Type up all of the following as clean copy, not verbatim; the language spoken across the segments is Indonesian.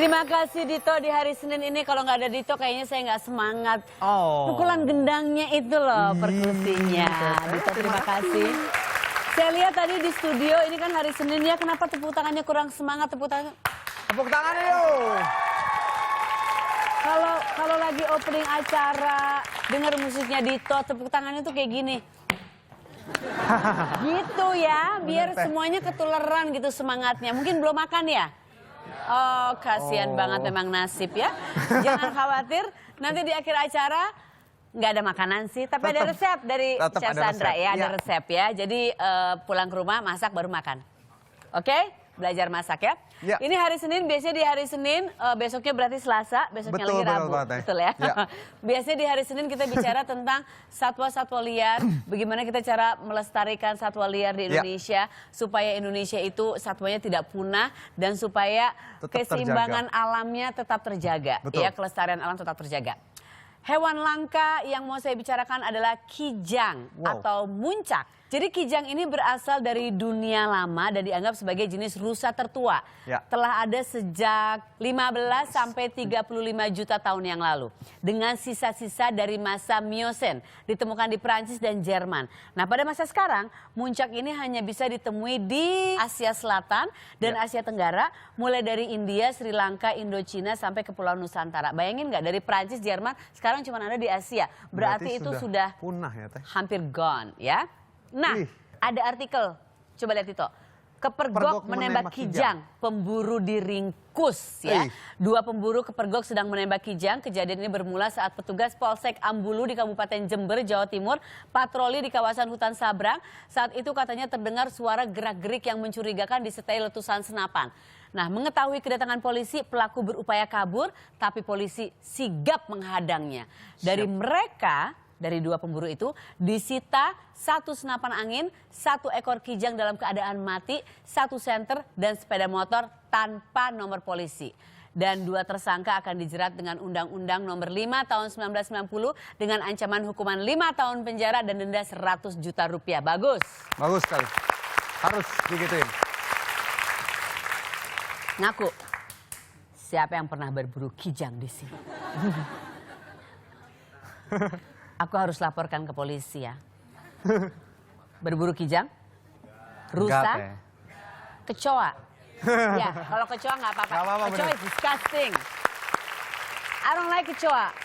Terima kasih Dito di hari Senin ini. Kalau nggak ada Dito kayaknya saya nggak semangat. Pukulan gendangnya itu loh, perkusinya. Dito terima kasih. Saya lihat tadi di studio ini kan hari Senin ya, kenapa tepuk tangannya kurang semangat tepuk tangan? Tepuk tangan yuk. Kalau lagi opening acara, dengar musiknya Dito, tepuk tangannya tuh kayak gini. Gitu ya, biar semuanya ketularan gitu semangatnya. Mungkin belum makan ya? Oh, kasihan banget memang nasib ya. Jangan khawatir, nanti di akhir acara nggak ada makanan sih, tapi ada resep dari Chef Sandra ya, ada resep ya. Jadi pulang ke rumah masak baru makan. Oke? Belajar masak ya. Ini hari Senin, biasanya di hari Senin, besoknya berarti Selasa, besoknya lagi Rabu. Betul ya. Biasanya di hari Senin kita bicara tentang satwa-satwa liar, bagaimana kita cara melestarikan satwa liar di Indonesia, supaya Indonesia itu satwanya tidak punah, dan supaya keseimbangan alamnya tetap terjaga. Ya, kelestarian alam tetap terjaga. Hewan langka yang mau saya bicarakan adalah kijang atau muncak. Jadi kijang ini berasal dari dunia lama dan dianggap sebagai jenis rusa tertua. Telah ada sejak 15 sampai 35 juta tahun yang lalu. Dengan sisa-sisa dari masa Miosen ditemukan di Prancis dan Jerman. Nah, pada masa sekarang muncak ini hanya bisa ditemui di Asia Selatan dan Asia Tenggara, mulai dari India, Sri Lanka, Indochina sampai ke Pulau Nusantara. Bayangin nggak, dari Prancis, Jerman sekarang cuma ada di Asia. Berarti itu sudah punah ya, Teh. Hampir gone ya. Nah, ada artikel, coba lihat itu. Kepergok menembak kijang, pemburu diringkus ya. Dua pemburu kepergok sedang menembak kijang. Kejadian ini bermula saat petugas Polsek Ambulu di Kabupaten Jember, Jawa Timur, patroli di kawasan hutan Sabrang. Saat itu katanya terdengar suara gerak-gerik yang mencurigakan disertai letusan senapan. Nah, mengetahui kedatangan polisi, pelaku berupaya kabur, tapi polisi sigap menghadangnya. Dari dua pemburu itu disita 1 senapan angin, 1 ekor kijang dalam keadaan mati, 1 senter dan sepeda motor tanpa nomor polisi. Dan 2 tersangka akan dijerat dengan Undang-Undang Nomor 5 Tahun 1990 dengan ancaman hukuman 5 tahun penjara dan denda 100 juta rupiah. Bagus. Bagus sekali. Harus digituin. Ngaku. Siapa yang pernah berburu kijang di sini? Aku harus laporkan ke polisi ya. Berburu kijang, rusa, kecoa. Ya, kalau kecoa nggak apa-apa. Kecoa is disgusting. I don't like kecoa.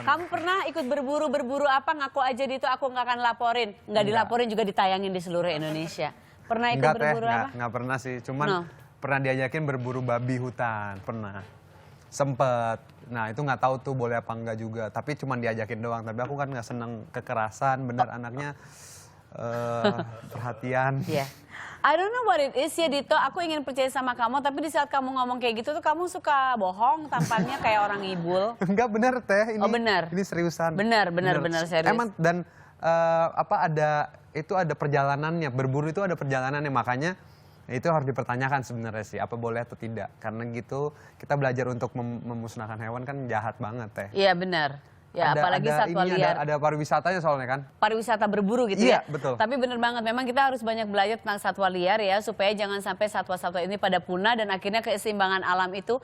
Kamu pernah ikut berburu apa? Ngaku aja di itu, aku nggak akan laporin. Nggak dilaporin juga ditayangin di seluruh Indonesia. Pernah ikut berburu apa? Nggak pernah sih, cuman pernah diajakin berburu babi hutan, pernah. Sempet, nah itu nggak tahu tuh boleh apa enggak juga, tapi cuma diajakin doang. Tapi aku kan nggak seneng kekerasan, bener anaknya perhatian. I don't know what it is ya Dito, aku ingin percaya sama kamu, tapi di saat kamu ngomong kayak gitu tuh kamu suka bohong, tampaknya kayak orang ngibul. Enggak, bener Teh, ini, bener. Ini seriusan. Bener serius. Emang dan itu ada perjalanannya, berburu itu ada perjalanannya, makanya itu harus dipertanyakan sebenarnya sih, apa boleh atau tidak. Karena gitu kita belajar untuk memusnahkan hewan kan jahat banget Teh. Iya benar. Ya apalagi satwa liar. Ada pariwisatanya soalnya kan. Pariwisata berburu gitu ya. Iya betul. Tapi benar banget, memang kita harus banyak belajar tentang satwa liar ya. Supaya jangan sampai satwa-satwa ini pada punah dan akhirnya keseimbangan alam itu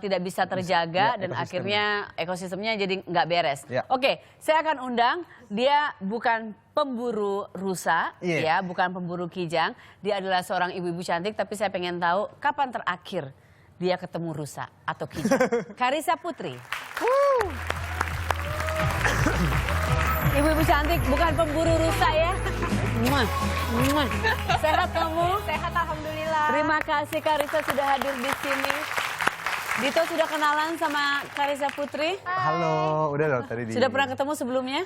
tidak bisa terjaga. Dan akhirnya ekosistemnya jadi nggak beres. Oke, saya akan undang, dia bukan pemburu rusa, ya, bukan pemburu kijang. Dia adalah seorang ibu-ibu cantik, tapi saya pengen tahu kapan terakhir dia ketemu rusa atau kijang. Carissa Putri. Ibu-ibu cantik, bukan pemburu rusa ya. Sehat kamu? Sehat, alhamdulillah. Terima kasih Carissa sudah hadir di sini. Dito sudah kenalan sama Carissa Putri? Halo, udah loh tadi. Sudah pernah ketemu sebelumnya?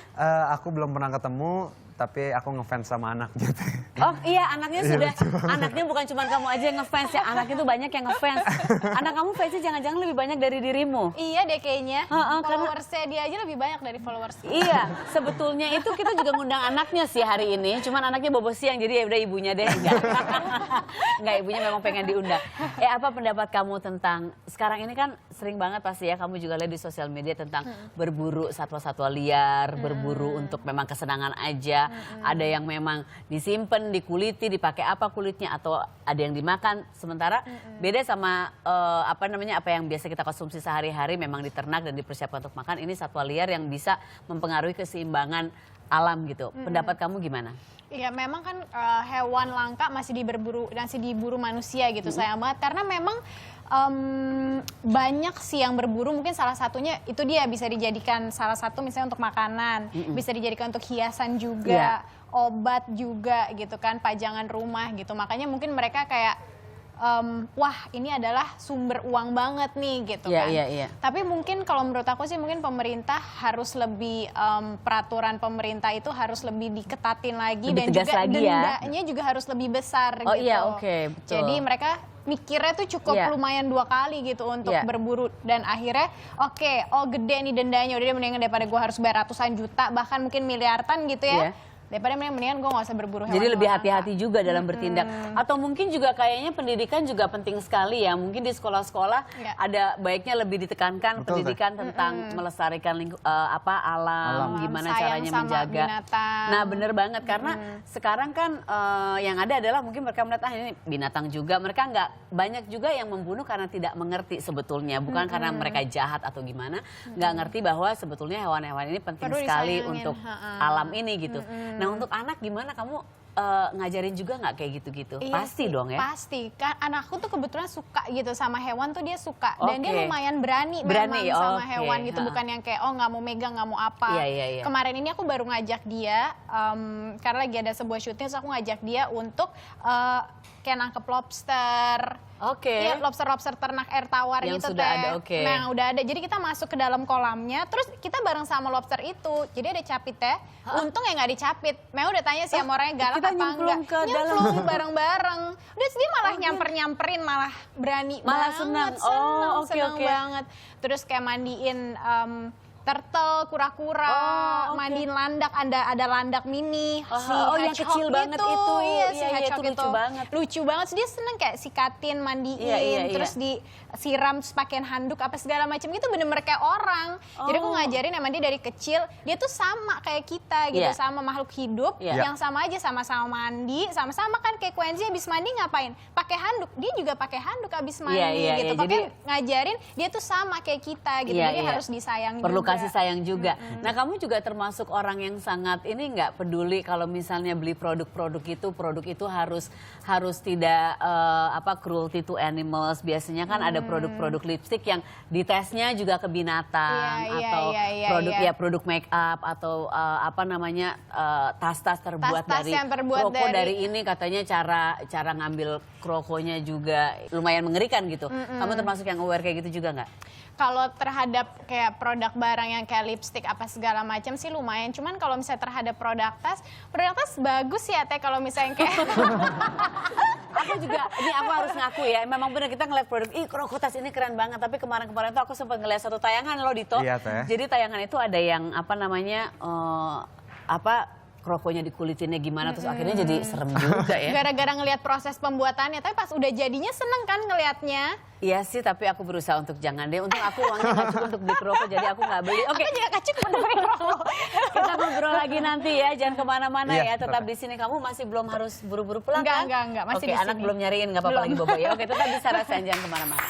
Aku belum pernah ketemu, tapi aku ngefans sama anaknya. Oh iya, anaknya sudah. Anaknya bukan cuma kamu aja yang ngefans ya, anaknya tuh banyak yang ngefans. Anak kamu fansnya jangan-jangan lebih banyak dari dirimu? Iya deh kayaknya. Followersnya dia aja lebih banyak dari followers. Iya, sebetulnya itu kita juga ngundang anaknya sih hari ini. Cuman anaknya bobo siang, jadi ya udah ibunya deh. Enggak, ibunya memang pengen diundang. Apa pendapat kamu tentang sekarang ini kan sering banget pasti ya kamu juga lihat di sosial media tentang berburu satwa-satwa liar, berburu untuk memang kesenangan aja. ya. Ada yang memang disimpan, dikuliti, dipakai apa kulitnya, atau ada yang dimakan. Sementara beda sama apa yang biasa kita konsumsi sehari-hari, memang diternak dan dipersiapkan untuk makan. Ini satwa liar yang bisa mempengaruhi keseimbangan alam gitu. Pendapat kamu gimana? Iya, memang kan hewan langka masih diburu manusia gitu, sayang banget. Karena memang banyak sih yang berburu, mungkin salah satunya itu dia bisa dijadikan salah satu misalnya untuk makanan, bisa dijadikan untuk hiasan juga, obat juga gitu kan, pajangan rumah gitu. Makanya mungkin mereka kayak wah ini adalah sumber uang banget nih gitu kan. Tapi mungkin kalau menurut aku sih mungkin pemerintah harus lebih peraturan pemerintah itu harus lebih diketatin lagi, lebih dan juga lagi dendanya juga harus lebih besar gitu. Betul. Jadi mereka mikirnya tuh cukup lumayan 2 kali gitu untuk berburu, dan akhirnya gede nih dendanya, udah deh mendingan daripada gue harus bayar ratusan juta bahkan mungkin miliaran gitu ya. Daripada mendingan gue gak usah berburu hewan. Jadi lebih hati-hati juga dalam bertindak. Atau mungkin juga kayaknya pendidikan juga penting sekali ya. Mungkin di sekolah-sekolah ada baiknya lebih ditekankan pendidikan tentang melestarikan alam, gimana caranya menjaga. Binatang. Nah bener banget, karena sekarang kan yang ada adalah mungkin mereka melihat ini binatang juga. Mereka nggak banyak juga yang membunuh karena tidak mengerti sebetulnya. Bukan karena mereka jahat atau gimana. Nggak ngerti bahwa sebetulnya hewan-hewan ini penting sekali untuk alam ini gitu. Nah untuk anak gimana, kamu ngajarin juga nggak kayak gitu-gitu? Iya Pasti sih, dong ya? Pasti, kan anakku tuh kebetulan suka gitu sama hewan tuh, dia suka. Dan dia lumayan berani memang sama hewan gitu, bukan yang kayak nggak mau megang, nggak mau apa. Kemarin ini aku baru ngajak dia, karena lagi ada sebuah syuting, terus aku ngajak dia untuk kayak nangkep lobster. Iya, lobster ternak air tawar yang gitu sudah ada, Nah, udah ada. Jadi kita masuk ke dalam kolamnya, terus kita bareng sama lobster itu. Jadi ada capitnya. Untung ya nggak dicapit. Mel udah tanya sih sama orangnya galak apa enggak. Nyemplung bareng-bareng. Udah dia malah nyamperin, malah berani banget. Seneng banget. Terus kayak mandiin turtle, kura-kura, mandiin landak, ada landak mini, yang kecil banget itu. Iya, si hedgehog itu lucu banget. Dia seneng kayak sikatin, mandiin, terus disiram, terus pakein handuk apa segala macam gitu, bener-bener kayak orang. Jadi aku ngajarin emang dia dari kecil, dia tuh sama kayak kita gitu, sama makhluk hidup yang sama aja, sama-sama mandi, sama-sama kan kayak Quenzi habis mandi ngapain? Pakai handuk, dia juga pakai handuk habis mandi gitu. Pakai ngajarin dia tuh sama kayak kita gitu, jadi harus disayang juga. Kasih sayang juga. Nah kamu juga termasuk orang yang sangat ini nggak peduli kalau misalnya beli produk itu harus tidak cruelty to animals. Biasanya kan ada produk-produk lipstick yang ditesnya juga ke binatang, atau produk make up, atau tas-tas terbuat dari kroko dari ini, katanya cara ngambil krokonya juga lumayan mengerikan gitu. Kamu termasuk yang aware kayak gitu juga nggak? Kalau terhadap kayak produk barang yang kayak lipstick apa segala macam sih lumayan. Cuman kalau misalnya terhadap produk tas bagus ya Teh, kalau misalnya kayak aku juga, ini aku harus ngaku ya, memang benar kita ngeliat produk, kroko tas ini keren banget. Tapi kemarin-kemarin tuh aku sempat ngeliat satu tayangan loh Dito. Jadi tayangan itu ada yang krokonya dikulitinnya gimana, terus akhirnya jadi serem juga ya. Gara-gara ngelihat proses pembuatannya, tapi pas udah jadinya seneng kan ngelihatnya. Iya sih, tapi aku berusaha untuk jangan deh. Untung aku uangnya gak cukup untuk beli kroko, jadi aku gak beli. Aku juga gak cukup untuk beli kroko. Kita ngobrol lagi nanti ya, jangan kemana-mana ya. Tetap di sini. Kamu masih belum harus buru-buru pulang kan? Enggak, masih di sini. Anak belum nyariin, gak apa-apa lagi bobo ya. Oke, tetap di Sarasen, jangan kemana-mana.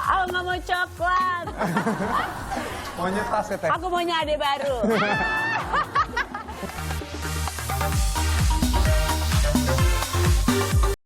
Aku nggak mau coklat. Maunya tas ya Teh? Aku maunya ade baru.